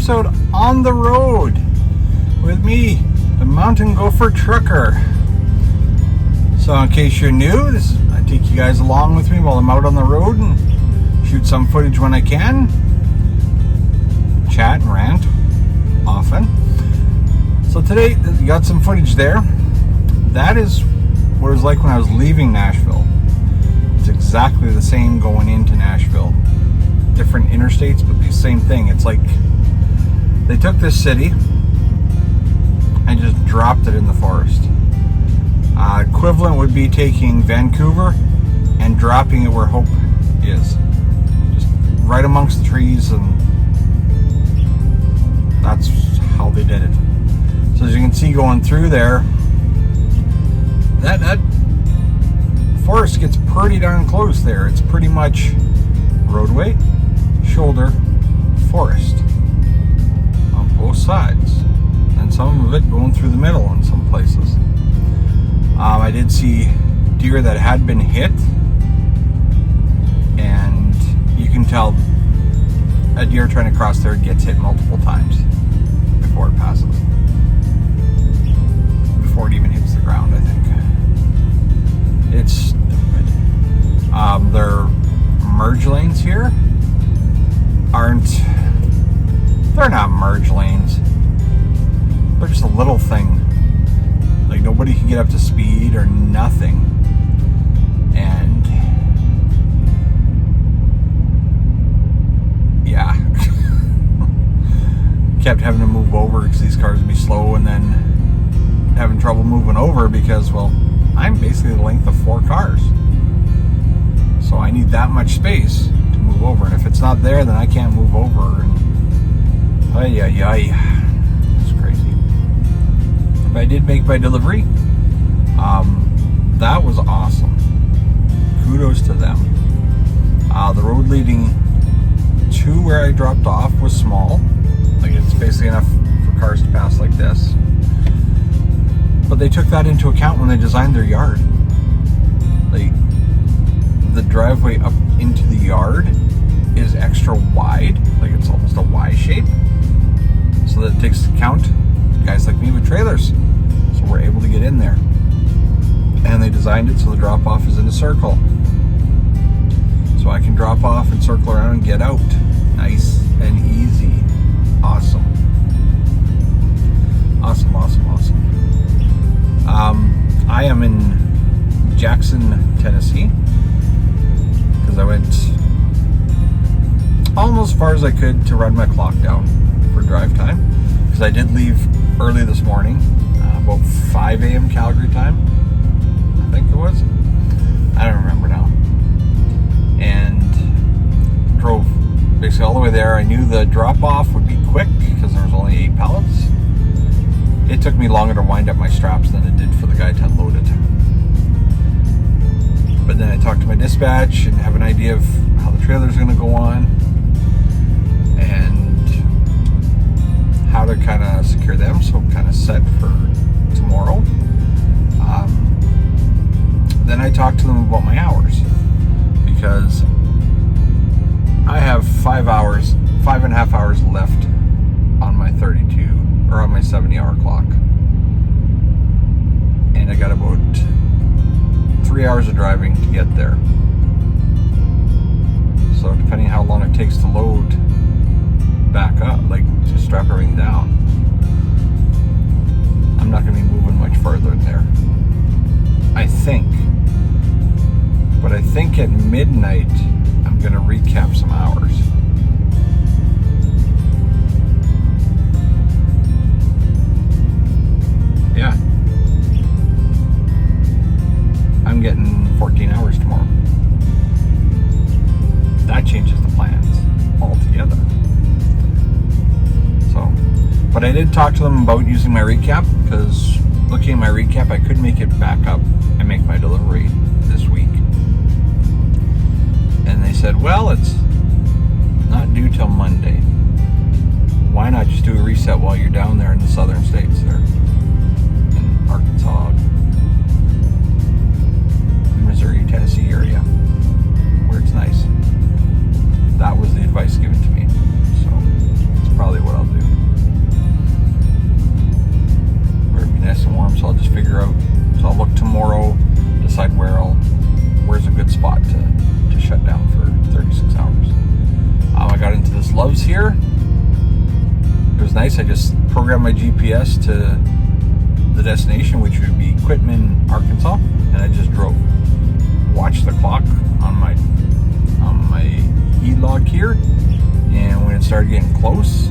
episode on the road with me, the Mountain Gopher Trucker. So in case you're new, I take you guys along with me while I'm out on the road and shoot some footage when I can. Chat and rant often. So today, you got some footage there. That is what it was like when I was leaving Nashville. It's exactly the same going into Nashville. Different interstates, but the same thing. It's like they took this city and just dropped it in the forest. Equivalent would be taking Vancouver and dropping it where Hope is. Just right amongst the trees, and that's how they did it. So as you can see going through there, that forest gets pretty darn close there. It's pretty much roadway, shoulder, forest on both sides, and some of it going through the middle in some places. I did see deer that had been hit, and you can tell a deer trying to cross there gets hit multiple times before it passes. Before it even hits the ground, I think. It's stupid. Their merge lanes here they're not merge lanes. They're just a little thing. Like, nobody can get up to speed or nothing. And yeah. Kept having to move over because these cars would be slow, and then having trouble moving over because, well, I'm basically the length of 4 cars. So I need that much space to move over. And if it's not there, then I can't move over. And it's crazy. But I did make my delivery. That was awesome. Kudos to them. The road leading to where I dropped off was small. Like, it's basically enough for cars to pass like this. But they took that into account when they designed their yard. Like, the driveway up into the yard is extra wide. Like, it's almost a Y shape. So that it takes into account guys like me with trailers. So we're able to get in there. And they designed it so the drop off is in a circle. So I can drop off and circle around and get out. Nice and easy. Awesome. Awesome. I am in Jackson, Tennessee, because I went almost as far as I could to run my clock down for drive time, because I did leave early this morning, about 5 a.m. Calgary time, I think it was. I don't remember now. And drove basically all the way there. I knew the drop-off would be quick because there was only 8 pallets. It took me longer to wind up my straps than it did for the guy to unload it. But then I talked to my dispatch and have an idea of how the trailer's going to go on and how to kind of secure them, so I'm kind of set for tomorrow. Then I talked to them about my hours, because I have 5.5 hours left on my 32 or on my 70-hour clock, and I got about 3 hours of driving to get there. So depending on how long it takes to load back up, like to strap everything down, I'm not going to be moving much further than there, I think. But I think at midnight I'm going to recap some hours. Yeah. I'm getting 14 hours tomorrow. That changes the plans altogether. So, but I did talk to them about using my recap, because looking at my recap, I could make it back up and make my delivery this week. And they said, well, it's not due till Monday. Why not just do a reset while you're down there in the southern states there? In Arkansas, Missouri, Tennessee area, where it's nice. That was the advice given to me. So that's probably what I'll do. so I'll just figure out. So I'll look tomorrow, decide where's a good spot to shut down for 36 hours. I got into this Love's here. It was nice. I just programmed my GPS to the destination, which would be Quitman, Arkansas, and I just drove. Watched the clock on my e-log here, and when it started getting close,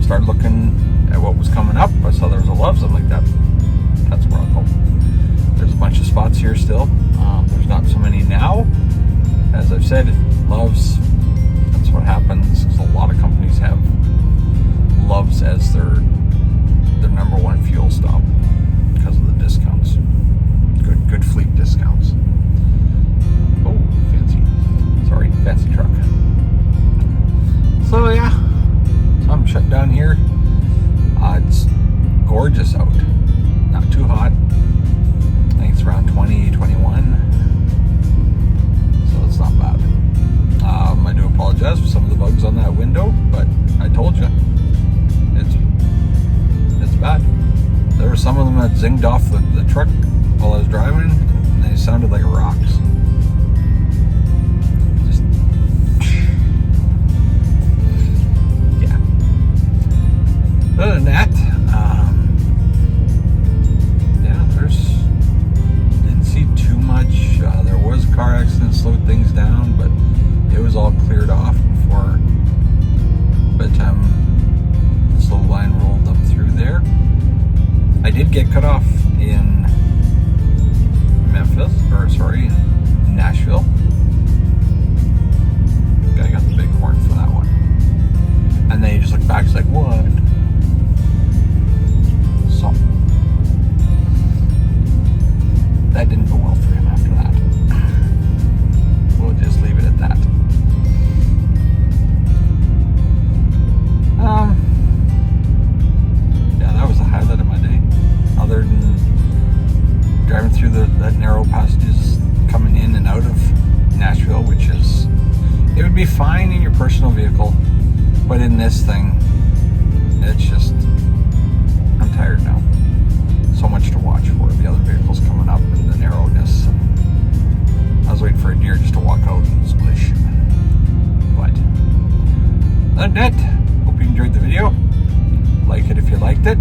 started looking at what was coming up. I saw there was a Love's. I'm like, that's where I'll go. There's a bunch of spots here still. There's not so many now. As I've said, Love's, that's what happens, because a lot of companies have Love's as their number one fuel stop because of the discounts. Good fleet discounts. Oh, fancy truck. So yeah, so I'm shut down here. It's gorgeous out. Not too hot. I think it's around 20, 21. So it's not bad. I do apologize for some of the bugs on that window, but I told you, it's bad. There were some of them that zinged off the truck while I was driving, and they sounded like rocks. Just, yeah. Other than that, didn't see too much. There was a car accident, slowed things down, but it was all cleared off before by the time the slow line rolled up through there. I did get cut off in Nashville. Guy got the big horn for that one. And then he just looked back, he's like, what? So, that didn't go well for him after that. We'll just leave it at that. Yeah, that was the highlight of my day. Other than driving through that narrow passages coming in and out of Nashville, which is, it would be fine in your personal vehicle, but in this thing, it's just, I'm tired now. So much to watch for. The other vehicles coming up and the narrowness. I was waiting for a deer just to walk out and splish. But other than that, hope you enjoyed the video. Like it if you liked it.